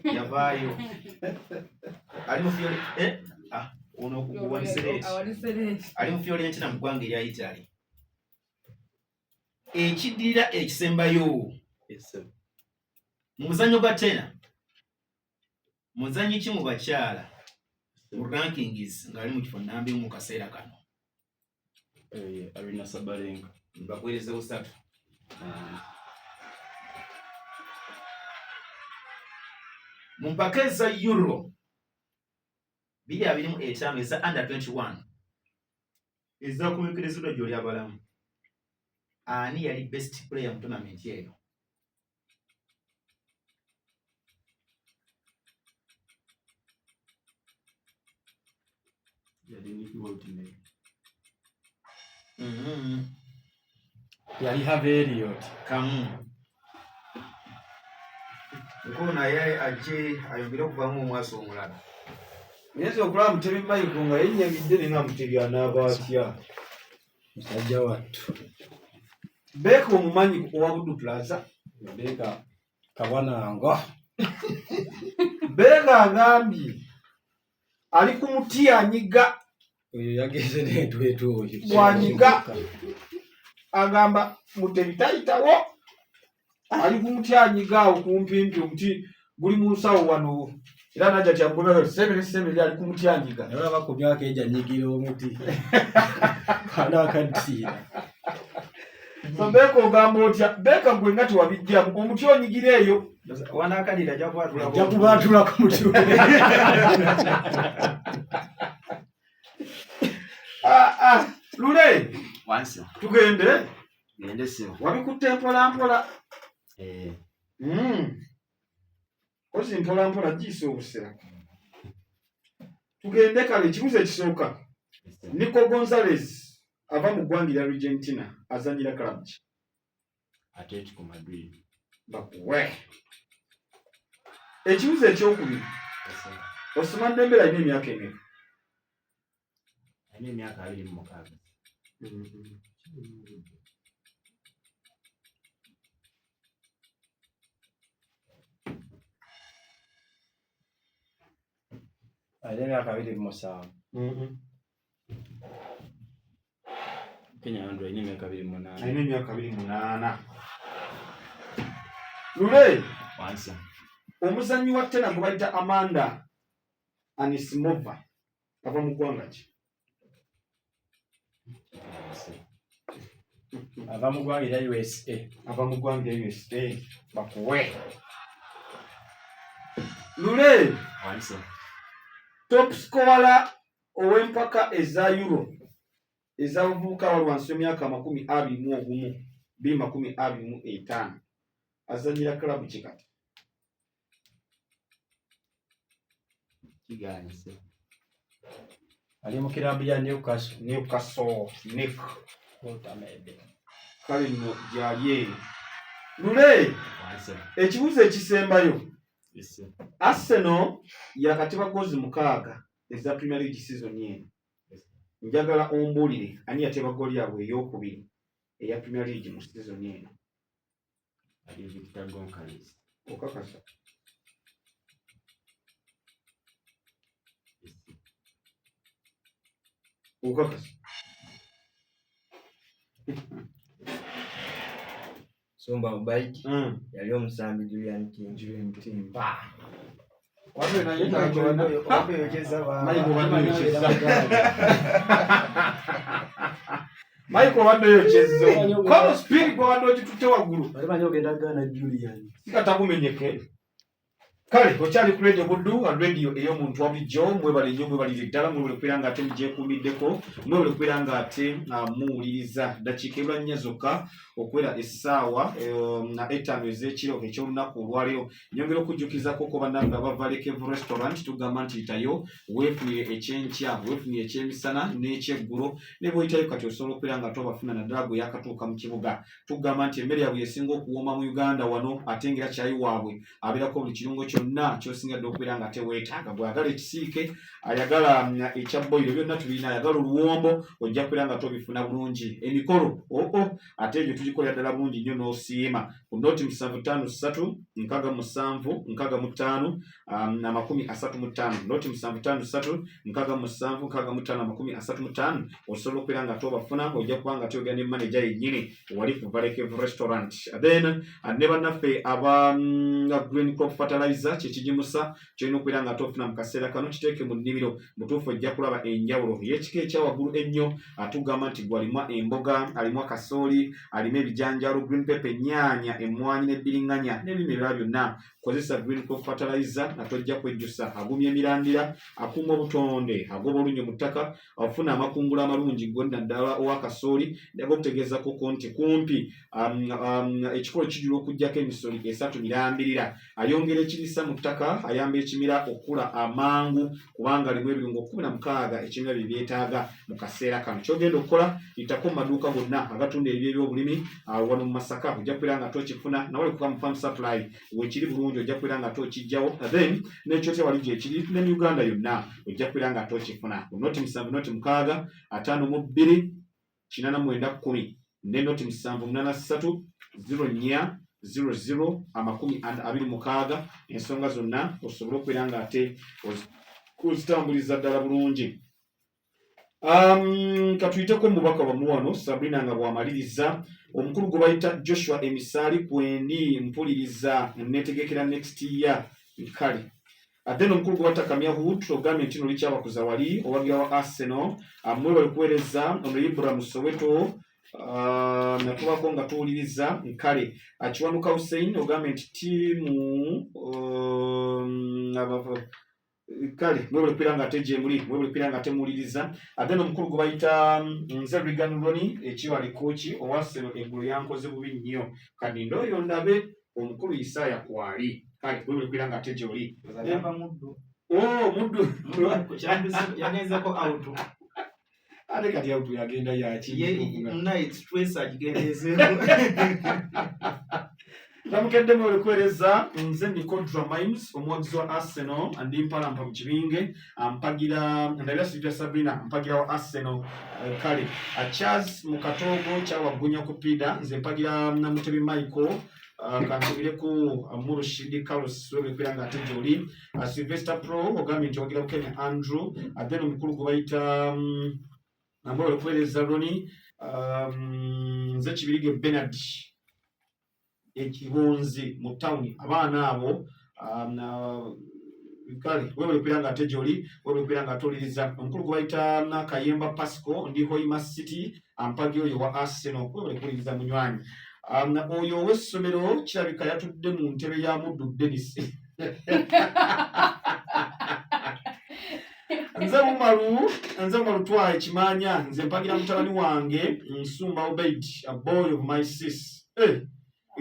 Yavaayo. Ali mu Fiore ono kuwansereti. Ali mu Fiorentina mu ggwanga erya Italy. Ekiddirira ekisembayo mu muzannyo gwa tena, muzannyi ki mu bakyala mu rankings ng'ali mu kifo nnamba emu mu kaseera kano? Arina Sabalenka. Bakuweereze busatu. Mu mpaka eza Euro 2025 eza under 21 ezaakumikirizibwa gy'oli abalamu, ani yali best player mu tournament eyo? Yali Harvey Elliott. Kamu nko naye ajje ayongere okuvaamu omwasi omulala. Nyinza okulaba Mutebi Michael nga yennyamidde ne nga Mutebi anaaba atya. Musajja wattu. Beeka omumanyi owa Budu Plaza. Beeka Kabananga. Beeka agambye ali ku muti anyiga. Oyo yageze n'entwetu oyo. Bwanyiga agamba Mutebi tayitawo. Ali ku muti anyiga awo kumpimpi omuti guli mu nsawo wano. Era najja kyambula 7 ali ku muti anyiga. Era bakubyako eja nyigira omuti. Kana akaddiira. So Beeka ogamba otya? Beeka gwe nga tewabijjamu omuti onyigira eyo. Wanaakadira ajja kubaatula ku muti. Lule wansi tugende gende sio wabikutte mpola. Ozi mpola giisa obusera. Tugende kale ekibuzo ekisooka. Nico Gonzalez ava mu ggwanga lya Argentina azanyira club ki? Atletico Madrid. Bakuwe. Ekibuzo ekyokubiri. Ousmane Dembele alina emyaka emeka? Alina emyaka 26. Alina emyaka 27. Kenya Andrew alina emyaka 28. Alina emyaka 28. Lule wansi omuzannyi wa tena gwe bayita Amanda Anisimova ava mu ggwanga ki? Ava mu ggwanga erya USA. Ava mu ggwanga erya USA. Bakuwe. Lule wansi top scorer ow'empaka eza Euro ez'abavubuka abali wansi y'emyaka 21 225 azanyira klabu ki kati? kiganyise. Ali mu kilabu ya Newcastle. Nick Otamede. kale nno gyali eyo. Lule wansi ekibuzo ekisembayo. isi Arsenal yakatiba gozi 6 eza Premier League season eno. Njagala ombulire ani yateba goli yabwe ey'okubiri eya Premier League mu season eno. ali Victor Gonzalez. Okakasa. Okakasa. Somba Ubaiki yali omusambi Julian Timba. Wabwe na yenda wabwe yokeza ba Michael wadde yochezo. Kwa spirit kwa wadde okitutte waggulu. Bali banyo ogenda gana Julian. Sikatakumenyeke. Kale okyali ku radio Buddu, radio ey'omuntu wabulijjo, mwebale nnyo mwebalire ddala, mwebale kubeera ng'ate mugyekuumiddeko, mwebale kubeera ng'ate muwuliriza ddakiika ebula nnya zokka okwera essaawa 5 ez'ekiro eky'olunaku olwaleero. Nyongera okujjukizako ko bannaffe abava Lekevu Restaurant tugamba nti yitayo weefunire ekyenkya, weefunire ekyemisana n'ekyeggulo, ne bw'oyitayo kati osobola okubeera nga tobafuna naddala bwe yakatuuka mu kibuga. Tugamba nti emmere yaabwe esinga okuwooma mu Uganda wano ate ng'era kyayi waabwe abeerako buli kirungo kyonna ky'osingadde okubeera nga teweetaaga. Bw'ayagala ekisiike, ayagala ekya boyiro, byonna tulina, ayagala oluwombo, ojja kubeera nga tobifuna bulungi. Emikolo ate egyo tugikolera ddala bulungi nnyo n'osiima. Ku noti 753 67 65 35, noti 753 67 65 35 osobola okubeera nga tobafuna, ojja kuba nga toyogera ne manager yennyini wali ku Lekevu Restaurant. Then ne bannaffe aba Green Crop Fertilizer kyekigimusa kyolina okubeera nga tofuna mu kaseera kano, kiteeke mu nnimiro, mutuufu ojja kulaba enjawulo y'ekika ekyawaggulu ennyo. Atugamba nti gwalimwa emboga, alimwa kasooli, alima ebijanjaalo, green pepper, ennyaanya, emmwanyi n'ebbiringanya n'ebimera byonna. Kozesa Green Crop Fertilizer nga tojja kwejjusa, agumya emirandira, akuuma obutonde, agoba olunyo mu ttaka, afuna amakungula amalungi gonna ddala owa kasooli, naga okutegeezako nti kumpi ekikolo kijula okuggyako emisoli 3 mirambirira. Ayongera ekirisa mu ttaka, ayamba ekimera okula amangu kubanga alimu ebirungo 16 ekimera bye byetaaga mu kaseera kano. Kyogenda okukola, yitako mu maduuka gonna agatunda ebyo ebyobulimi wano mu Masaka, ojja kubeera nga tokifuna, nawale kuva mu Farm Supply weekiri bulungi ojja kubeera nga tokijjawo, then n'ekyotya wali gyekiri ne Uganda yonna ojja kubeera nga tokifuna. Ku noti 7 noti 6 52 89 ne noti 783 04 00 ensonga zonna osobola okubeera nga ate kuzitambuliza ddala bulungi. Katuyiteko mubaka wamu wano Sabrina nga bw'amaliriza. Omukulu gwe bayita Joshua Emisaali kwendi mpuliriza netegekera next year kale. Then omukulu gwe bayita Kamya Hood ogambye nti noli kyabakuza wali owagira wa Arsenal amwe bali kuweereza Ibrahim Soweto natubako nga tuwuliriza kale. Kiwanuka Hussein ogambye nti tiimu kale mwebale kubeera nga ate gye muli, mwebale kubeera nga temuwuliriza. Ate n'omukulu gwe bayita nze Regan Roni ekiwali kooki owa Arsenal eggulo yankoze bubi nnyo, kadindo oyo ndabe omukulu Isaya kwali. Kale mwebale kubeera nga ate gye oli. Muddu yagenzako out. Ate kati out yagenda yaki night stress agigendezeeko. Namukedde mwebale kuweereza nze ndiko Dramimes omuwagizi wa Arsenal andi mpalampa mu kibinge ampagira ndabira Sylvia Sabrina mpagira wa Arsenal kale Charles Mukatogo kyawaggunya ku Pida nze mpagira Namutebi Michael kantubireku Murushidi Carlos webale kubeera nga ate gy'oli. Sylvester Pro ogambye nti wagira ku Kenya Andrew. Then omukulu gwe bayita mwebale kuweereza Roni nze Kibirige Bernard ekibunzi mu town abaana abo kale webale kubeera nga ate gy'oli, webale kubeera nga toliriza. Omukulu gwe bayita Kayemba Pasco ndi Hoima City ampagi oyo wa Arsenal webale kuwuliriza munywanyi. Oyo ow'essomero kirabika yatudde mu ntebe ya Muddu Dennis. Nze Mumalu twaye Kimanya nze mpagira mutabani wange Nsumba Obeid a boy of my sis.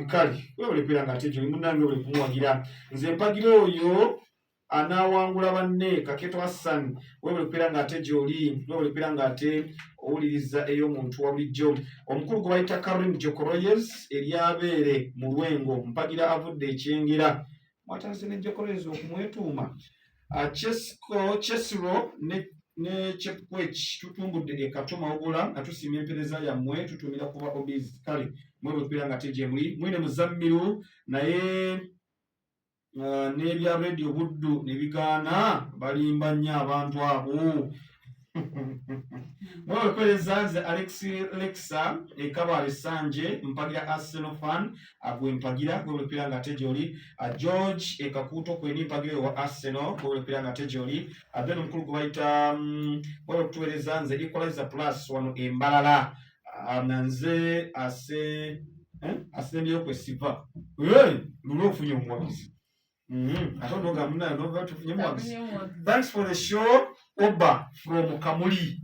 Kale webale kubeera nga ate gy'oli munnange webale kumuwagira. Nze mpagira oyo anaawangula banne Kaketo Hassan webale kubeera nga ate gy'oli, webale kubeera nga ate owuliriza ey'omuntu wa bulijjo. Omukulu gwe bayita Karim Jokoroyes eryabeere mu Lwengo mpagira avudde ekyengera mwatanze ne Jokoroyes okumwetuuma. Chesiro ne Chepkwech tutumbudde ekatoma wabula nga tusiima empereza yammwe tutumira kuba obiz. Kale mwebale kubeera nga ate gye muli. Mwine Muzammiru naye n'ebya Radio Buddu ne bigaana balimba nnyo abantu abo. Mwebale kuweereza nze Alex Lexa Kabale Sanje mpagira Arsenal fan agwe mpagira mwebale kubeera nga ate gy'oli. George Kakuto kweni mpagira wa Arsenal mwebale kubeera nga ate gy'oli. Then omukulu gwe bayita mwebale kutuweereza nze Equalizer Plus wano Embalala nze asembyeyo kwesiva lulwe ofunye omuwagizi ate onoga munayo nova tufunyemu wagisi. Thanks for the show. Oba from Kamuli.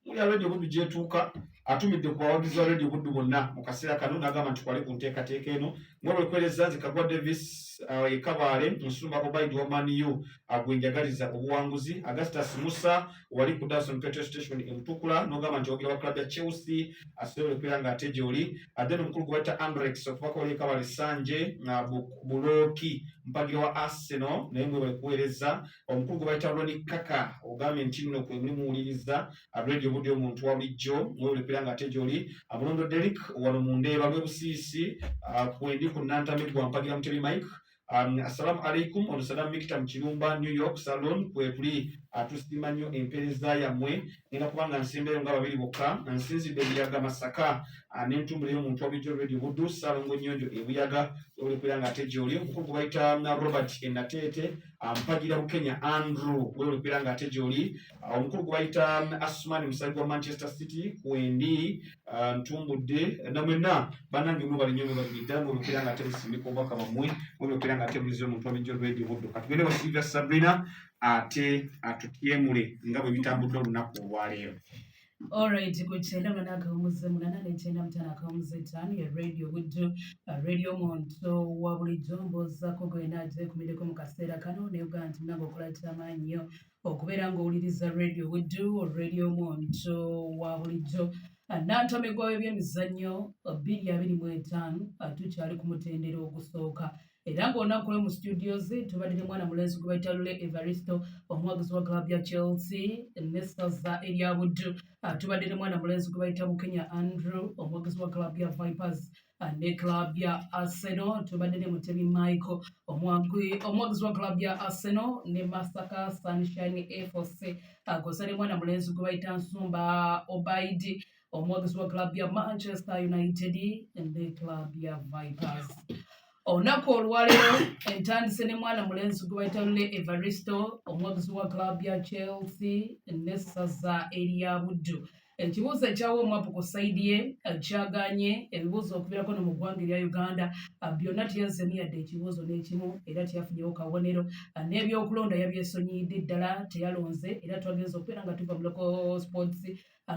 Muli Radio Buddu gyetuuka atumidde ku bawagizi ba Radio Buddu bonna mu kaseera kano n'agamba nti twali ku nteekateeka eno ng'olwo kwereza Zikagwa Davis Kabaale Nsumba Obaidi wa Maniyo gwenjagaliza obuwanguzi. Augustus Musa wali ku Dawson Petrol Station e Mutukula n'ogamba nti ogera wa club ya Chelsea asobola okwera ng'ate gy'oli. Then omukulu gwe bayita Andrex okuvako wali Kabaale Sanje Buloki mpagira wa Arsenal naye mwe bali kuweereza. Omukulu gwe bayita Ronnie Kaka ogambye nti nno kwe muli muwuliriza Radio Buddu omuntu wa bulijjo mwe bali kubeera ng'ate gy'oli. Mulondo Derek wano mu Ndeeba bwe Busiisi kwendi ku Nantame gwa mpagira Mutebi Mike. Assalamu alaikum olusalamu Mikita mu Kirumba New York Salon kwe tuli atusiima nnyo empeereza yammwe ngenda kubanga nsembeyo nga babiri bokka nsinzidde Buyaga Masaka n'entumbula y'omuntu wa bulijjo Radio Buddu Salongo Nnyonjo e Buyaga oli kubeera ng'ate gy'oli. Omukulu gwe bayita Robert Enateete mpagira Bukenya Andrew oli kubeera ng'ate gy'oli. Omukulu gwe bayita Asumani Musali gwa Manchester City kwendi ntumbudde namwenna bannange mwe bali nnyo mwe bali ddala oli kubeera ng'ate musindika obubaka bwammwe mwe kubeera ng'ate mulize omuntu wa bulijjo Radio Buddu. Katugende wa Silvia Sabrina ate atutyemule nga bwe bitambudde olunaku olwaleero. Alright, kuchenda mwana kaumuze mwana nechenda mtana kaumuze tani ya Radio Buddu Radio Monto wa bulijjo mboza koko enaje kumideko mukasera kano ne uganti mnango kola chamanyo okubeera ng'owuliriza Radio Buddu Radio Monto wa bulijjo n'antamegwa w'ebyemizannyo 2025 tukyali ku mutendera ogusooka era ng'olunaku lwe mu studios tubadde ne mwana mulenzi gwe bayita Lule Evaristo omuwagizi wa club ya Chelsea n'essaza erya Buddu. Tubadde ne mwana mulenzi gwe bayita Bukenya Andrew omuwagizi wa club ya Vipers ne club ya Arsenal. Tubadde ne Mutebi Michael omuwagizi wa club ya Arsenal ne Masaka Sunshine FC. Gosa ne mwana mulenzi gwe bayita Nsumba Obaidi omuwagizi wa club ya Manchester United ne club ya Vipers. Olunaku olwaleero entandise ne mwana mulenzi gwe bayita Lule Evaristo omuwagizi wa club ya Chelsea n'essaza erya Buddu. Ekibuuzo ekyawa omwapu ku sayidi ye kyaganye ebibuuzo okuviirako no mu ggwanga erya Uganda byonna teyazzemu yadde ekibuuzo n'ekimu era teyafunyewo kabonero. N'ebyokulonda yabyesonyiidde ddala teyalonze era twagenza okubeera nga tuva mu local sports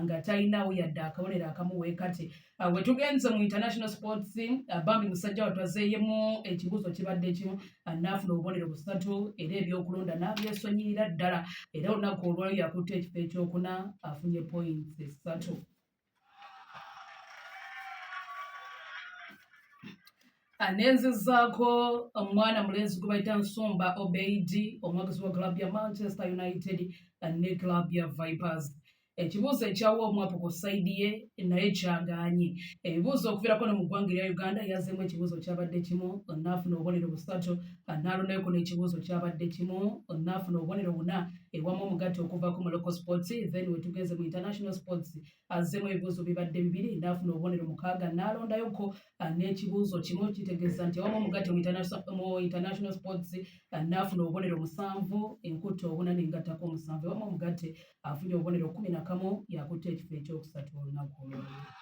nga talinawo yadde akabonero akamu weekati. We tugenze mu international sports Bambi musajja watwazeeyemu ekibuuzo kibadde kimu n'afuna obubonero 3 era ebyokulonda n'abyesonyiyira ddala era olunaku olwali yakutte ekifo ekyokuna afunye points 3. Anenzezaako omwana mulenzi gwe bayita Nsumba Obaidi omuwagizi wa club ya Manchester United ne club ya Vipers. Ekibuuzo ekyawa omwapu ku sayidi ye naye kyaganye. Ebibuuzo okuviirako no mu ggwanga erya Uganda yazzeemu ekibuuzo kyabadde kimu n'afuna obubonero 3 n'alondayoko n'ekibuuzo kyabadde kimu n'afuna obubonero 4 ewamu omugatte okuvaako mu local sports. Then we tugenze mu international sports azzeemu ebibuuzo bibadde 2 n'afuna obubonero 6 n'alondayoko n'ekibuuzo kimu kitegeeza nti ewamu omugatte mu international sports n'afuna obubonero 7 enkutte 4 n'engattako 7 ewamu omugatte afunye obubonero 11 yakutte ekifo ekyokusatu olunaku olwaleero.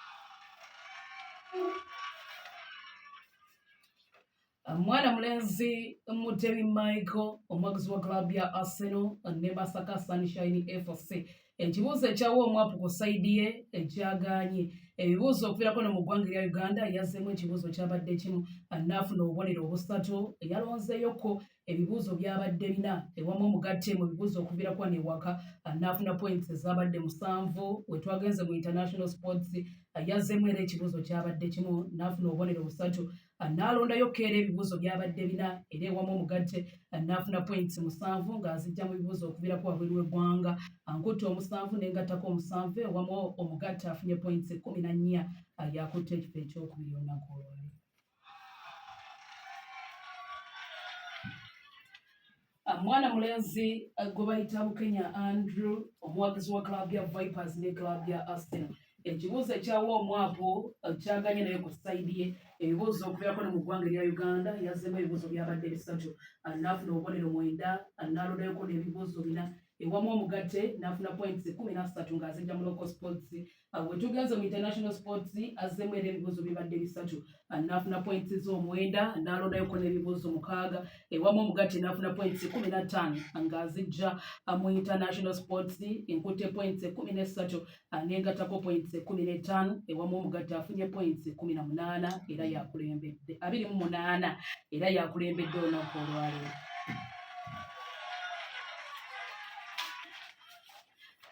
Mwana mulenzi Mutebi Michael omuwagizi wa club ya Arsenal ne Masaka Sunshine FC. Ekibuuzo ekyawa omwapu ku sayidi ye ekyaganye. Ebibuuzo okuviirako no mu ggwanga erya Uganda yazzeemu ekibuuzo kyabadde kimu n'afuna obubonero 3 yalonzeyoko ebibuuzo byabadde 4 ewamu omugatte mu bibuuzo okuviirako n'ewaka n'afuna points ezabadde 7. We twagenze mu international sports yazzeemu era ekibuuzo kyabadde kimu n'afuna obubonero 3 n'alondayoko era ebibuuzo byabadde 4 era ewamu omugatte n'afuna points 7 ng'azijja mu bibuuzo okuviirako wabweru w'eggwanga ankutte 7 n'engattako 7 ewamu omugatte afunye points 14 yakutte ekifo ekyokubiri olunaku olwaleero. Mwana mulenzi gwe bayita Bukenya Andrew omuwagizi wa club ya Vipers ne club ya Arsenal. Ekibuuzo ekyawa omwapu kyaganye naye ku sayidi ye. Ebibuuzo okuviirako no mu ggwanga erya Uganda yazzeemu ebibuuzo byabadde 3 n'afuna obubonero 9 n'alondayoko n'ebibuuzo 4 ewamu omugatte n'afuna points 13 ng'azijja mu local sports. We tugenze mu international sports azzeemu era ebibuuzo bibadde 3 n'afuna points z'omwenda n'alondayoko n'ebibuuzo 6 ewamu omugatte n'afuna points 15 ng'azijja mu international sports enkutte points 13 n'engattako points 15 ewamu omugatte afunye points 18 era yakulembedde 28 era yakulembedde olunaku olwaleero.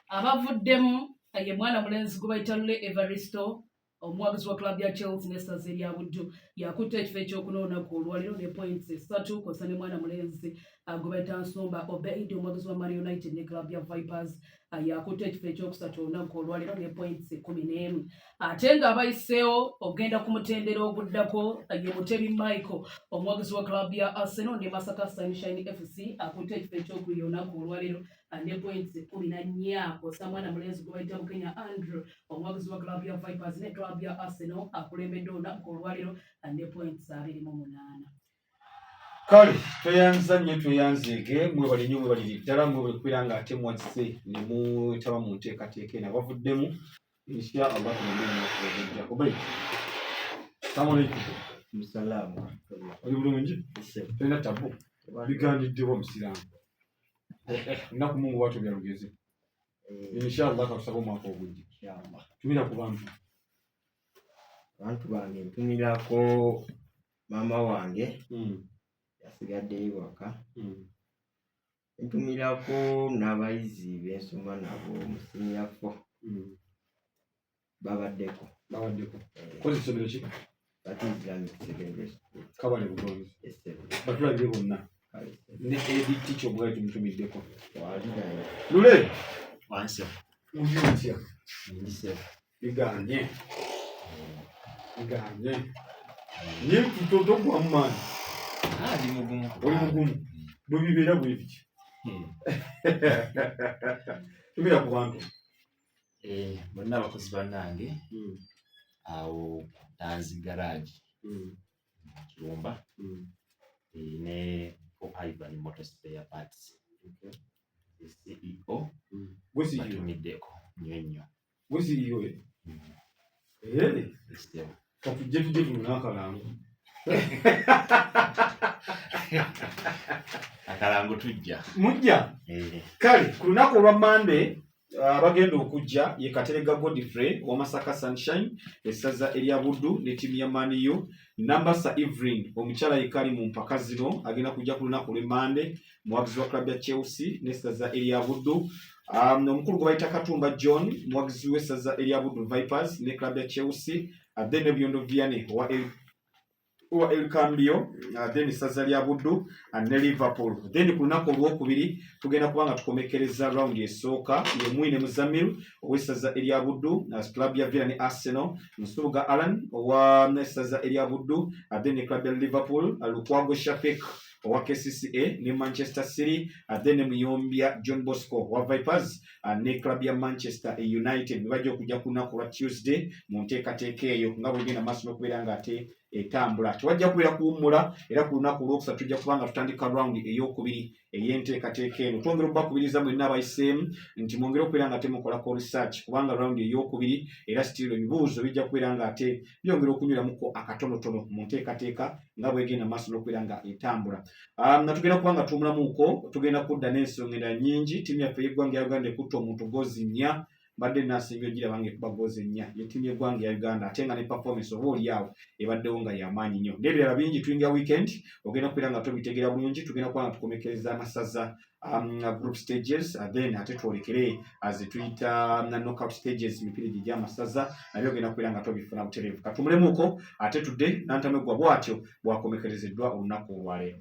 Abavuddemu ye mwana mulenzi gwe bayita Lule Evaristo omuwagizi wa club ya Chelsea n'essaza erya Buddu yakutte ekifo ekyokuna olunaku olwaleero ne points 3 kw'ossa ne mwana mulenzi gwe bayita Nsumba Obeid omuwagizi wa Man United ne club ya Vipers yakutte ekifo ekyokusatu olunaku olwaleero ne points 11 ate ng'abayiseewo ogenda ku mutendera oguddako ye Mutebi Michael omuwagizi wa club ya Arsenal ne Masaka Sunshine FC akutte ekifo ekyokubiri olunaku olwaleero ne points 14 kw'ossa mwana mulenzi gwe bayita Bukenya Andrew omuwagizi wa club ya Vipers ne club ya Arsenal akulembedde olunaku olwaleero ne points 28. Kale tweyanza nnyo tweyanzeege mwebali nnyo mwebaliri ddala mwebali kubeera ng'ate mwazze ne mutaba mu nteekateeka eno abavuddemu insha Allah tunamunakuwejja Obeid salamu alaikum. Musalaamu. Oli bulungi? Tolina tabu bigandiddewo omusiraamu nnaku mungu bwatyo byalugeze insha Allah katusaba omwaka ogujja tumira ku bantu bange ntumirako maama wange yasigadde ewaka ntumirako n'abayizi bensoma nabo mu senior 4 babaddeko kozi kisomero ki Bati Islamic Secondary School kabale bugonzi S7 batulabire bonna ne edit kyobwali tumutumiddeko walinayo Lule Wansi. mubyotya Ndise. biganye nye tutoto kwa mmaani Ndi mugumu. oli mugumu bwe bibeera bwe biki tumira ku bantu Bonna abakozi bannange awo Tanzi Garage Kirumba ne Ivan Motor Spare Parts CEO batumiddeko nnyo gwe CEO katujje tunakalangu akalango tujja mujja kale ku lunaku olwa Monday abagenda okujja ye Katerega Godfrey wa Masaka Sunshine essaza erya Buddu ne ttiimu ya Man U Nambasa Evelyn omukyala yekali mu mpaka zino agenda kujja ku lunaku lwe Monday muwagizi wa club ya Chelsea n'essaza erya Buddu omukulu gwe bayita Katumba John muwagizi w'essaza erya Buddu Vipers ne club ya Chelsea then Byondo Vianney wa El Cambio then essaza lya Buddu ne Liverpool then ku lunaku olwokubiri tugenda kubanga tukomekereza round esooka ye Mwine Muzamiru ow'essaza erya Buddu club ya Villa ne Arsenal Nsubuga Alan owa essaza erya Buddu then club ya Liverpool Lukwago Shafik owa KCCA ne Manchester City then Muyombya John Bosco wa Vipers ne club ya Manchester United bajja okujja ku lunaku lwa Tuesday mu nteekateeka eyo nga bwegenda maaso n'okubeera ng'ate etambula tewajja kubeera kuwummula era ku lunaku olwokusatu tujja kubanga tutandika round ey'okubiri ey'enteekateeka eno twongera okubakubiriza mwenna abayiseemu nti mwongere okubeera ng'ate mukolako research kubanga round ey'okubiri era sitiro ebibuuzo bijja kubeera ng'ate byongera okunyuramuko akatonotono mu nteekateeka nga bwegenda maaso n'okubeera nga etambula natugenda kubanga tuwumulamuko tugenda kudda n'ensonga endala nnyingi ttiimu yaffe y'eggwanga ya Uganda ekutta omuntu goozi 4 badde nasinga ogira bange kuba goozi 4 ye ttiimu y'eggwanga ya Uganda ate nga ne performance oba oli awo ebaddewo nga yamaanyi nnyo n'ebirala bingi tuyingira weekend ogenda kubeera nga tubitegeera bulungi tugenda kuba nga tukomekereza amasaza group stages then ate twolekere azituyita knockout stages mipira gye gy'amasaza nabyo ogenda kubeera nga tubifuna butereevu katumulemuko ate tudde nantamegwa bw'atyo bwakomekerezeddwa olunaku olwaleero.